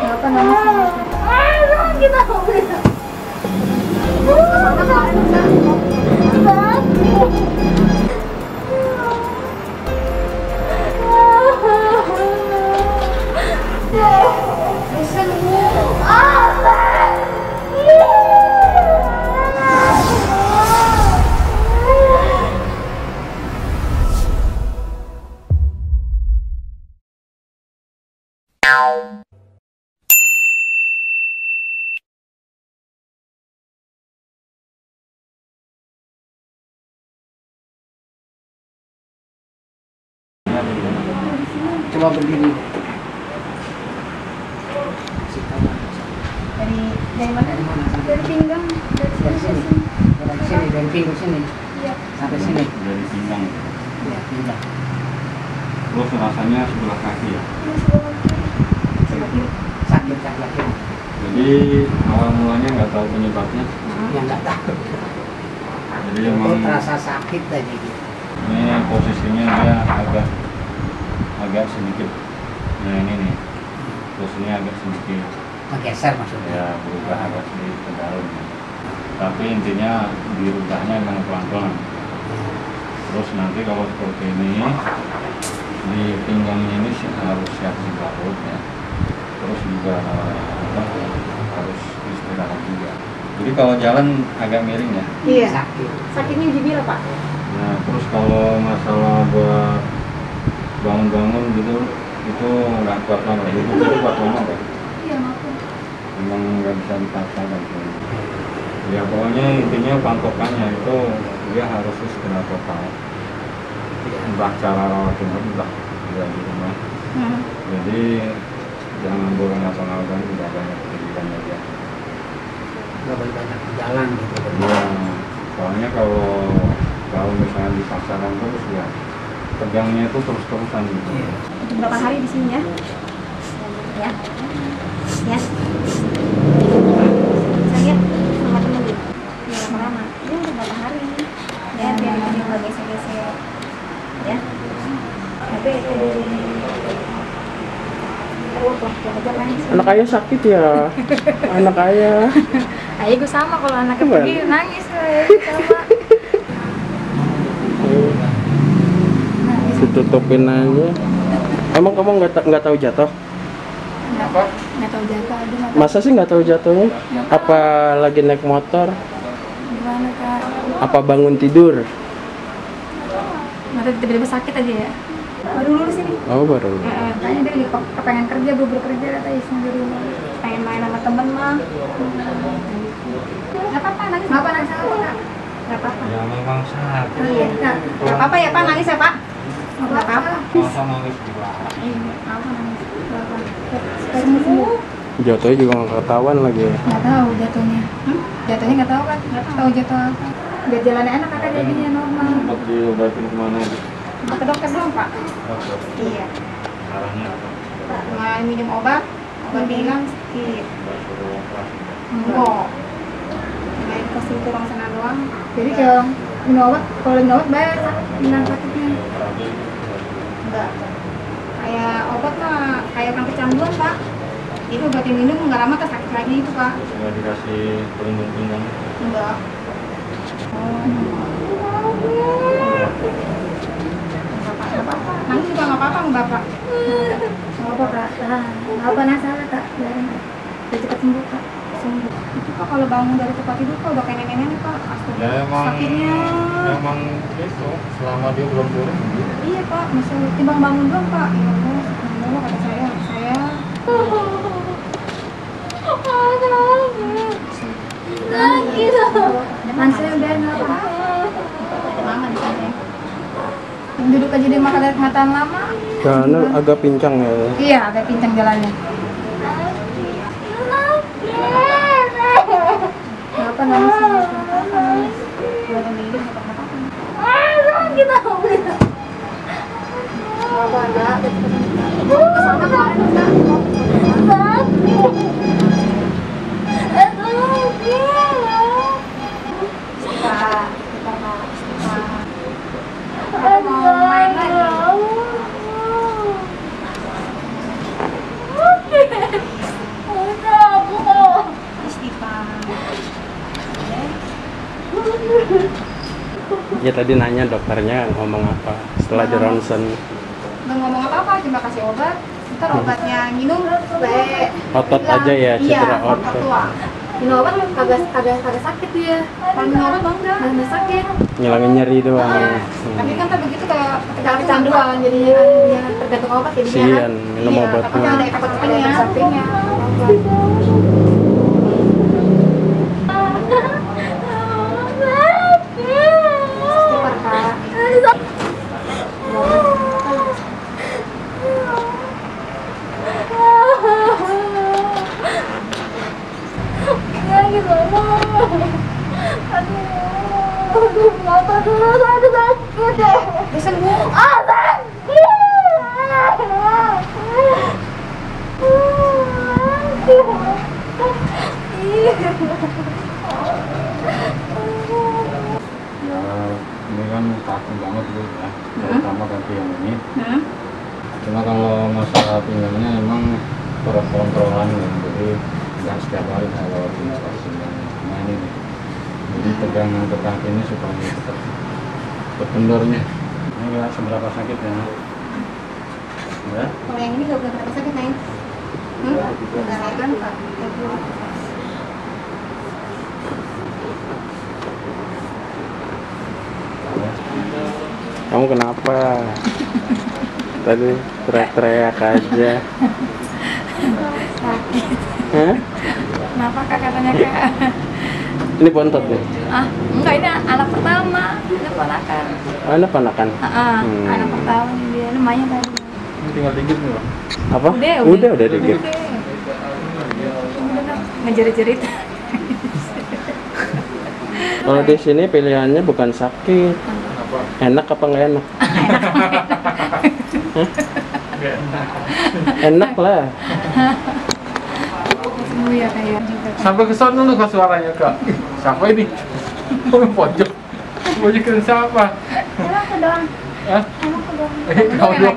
Kenapa nangis? Kita mau coba berdiri. Dari mana? Dari pinggang. Dari sini. Dari sini, dari pinggul sini. Iya. Sampai sini. Dari pinggang. Iya, pinggang. Terus rasanya sebelah kaki ya. Sakit kaki. Jadi awal mulanya nggak tahu penyebabnya. Yang nggak tahu. Jadi Itu emang terasa sakit tadi gitu. ini posisinya dia agak sedikit. Nah ini nih, posisinya agak sedikit Menggeser maksudnya. ya berubah agak sedikit ke dalam. Tapi intinya dirubahnya memang pelan-pelan. Terus nanti kalau seperti ini di pinggangnya ini harus siap dibaut ya. Terus juga harus istirahat juga. Jadi kalau jalan agak miring ya. Iya. Sakit. Sakitnya jubir Pak. Nah terus kalau masalah buat bangun-bangun gitu itu nggak kuat lama. Itu kuat lama kan? Iya maafin. Memang nggak bisa dipaksakan. Ya pokoknya intinya pangkokannya itu dia harus segera total. Entah cara rawat inap entah dia di rumah. Jadi jangan boleh ngapa-ngapain, tidak banyak pendidikan aja. Nggak boleh banyak jalan gitu. Ya, soalnya kalau misalnya dipaksakan terus ya tegangnya itu terus-terusan gitu. Iya. Untuk berapa hari di sini ya? Ya. Ya. Saya sama temen gitu. Ya lama-lama. Ini untuk berapa hari? Ya biar kita juga gesek-gesek. Ya. Tapi itu Anak ayah sakit ya. Anak ayah. Ayah gue sama, kalau anaknya Gimana? pergi nangis ayah gue sama. Ditutupin aja. Emang kamu nggak tahu jatuh? Nggak tahu jatuh, aduh nggak tahu Masa sih nggak tahu jatuhnya? Apa lagi naik motor? gimana Kak. Apa bangun tidur? Nggak tahu tiba-tiba sakit aja ya. Baru lulus ini. Oh baru. Kayaknya dia kepengen kerja, buru-buru kerja katanya di rumah. Pengen main sama temen mah. Nggak apa-apa, nangis. Nggak apa-apa, nangis apa Kak? Nggak apa-apa. Ya memang sakit. Oh, iya. Nggak apa-apa ya Pak, nangis ya Pak? Nggak apa-apa. Masa nangis juga. Iya, apa nangis? Nggak apa-apa. Sembuh. Jatuhnya juga nggak ketahuan lagi. Nggak tahu jatuhnya. Jatuhnya nggak tahu kan? Nggak tahu jatuh apa. Biar jalannya enak Kakak jadinya normal. Sempat diobatin kemana itu? Ke dokter belum Pak? Dokter. Iya. Arahnya apa? Nggak minum obat bilang sakit. Nggak suruh operasi. Enggak. Nggak dikasih turun sana doang. Jadi kalau minum obat, kalau minum obat bayar bilang sakitnya. Terapi. Enggak. Kayak obat mah kayak orang kecanduan Pak. Itu obat yang minum nggak lama tak sakit lagi itu Pak. Nggak dikasih pelindung pinggang. Enggak. Nggak apa-apa. Nangis juga nggak apa-apa sama Bapak. Nggak apa Kak. Nggak apa masalah Kak. Biarin Kak. Udah cepat sembuh Kak. Sembuh. Itu Kak kalau bangun dari tempat tidur Kak udah kayak nenek-nenek Pak. Astaga. Ya Sakitnya. emang itu selama dia belum pulih. Iya Pak. Masih timbang bangun doang Pak. Ya Allah. Ya Allah kata saya. Nangis. Mansnya udah nggak apa-apa. Mama di sana. Duduk aja dia makan makan lama. Karena agak pincang ya. Iya, agak pincang jalannya. Kenapa nangis? Nangis. Gak ada minum, gak apa-apa. Kita udah. Apa enggak? Kesana kemarin enggak? Kita mau main lagi. Tadi nanya dokternya ngomong apa setelah di ronsen? Nggak ngomong apa-apa, cuma kasih obat. Ntar obatnya minum, Otot aja ya, cedera iya, otot. doang. Minum obat kagak sakit dia. Kalau minum obat enggak sakit. Ngilangin nyeri doang. Iya. Tapi kan tak begitu kayak kecanduan jadinya kan dia tergantung obat jadinya. Kasian, minum Iya, obat takutnya mah. ada efek sampingnya. Istighfar, Kak. Ya gitu aduh mata dulu sakit deh. Dia sembuh. Ya, ini kan kaku banget Bu ya, terutama kaki yang ini. Cuma kalau masalah pinggangnya emang terkontrolan ya, jadi nggak setiap hari kalau pinggangnya nah ini nih. Jadi pegangan ke kaki ini supaya tetap kendornya. Ini nggak seberapa sakit ya. Ya. Kalau yang ini gak berapa sakit, Neng? Enggak kan, Pak? Kamu kenapa? Tadi teriak-teriak aja. Sakit. Hah? Kenapa Kak katanya Kak? Ini bontot nih. Enggak, ini anak pertama. Ini ponakan. Mana panakan? Anak pertama nih dia, lumayan tadi. Ini tinggal dikit nih Pak. Apa? Udah dikit. Ngejerit-jerit. Kalau di sini pilihannya bukan sakit. Enak apa nggak enak? Hah? Enak lah. Sembuh ya kayak juga. Sampai ke sana lu kok suaranya Kak. Siapa ini? Oh, pojok. Pojok kira siapa? Emang aku doang. Hah? Emang aku doang. Kau doang.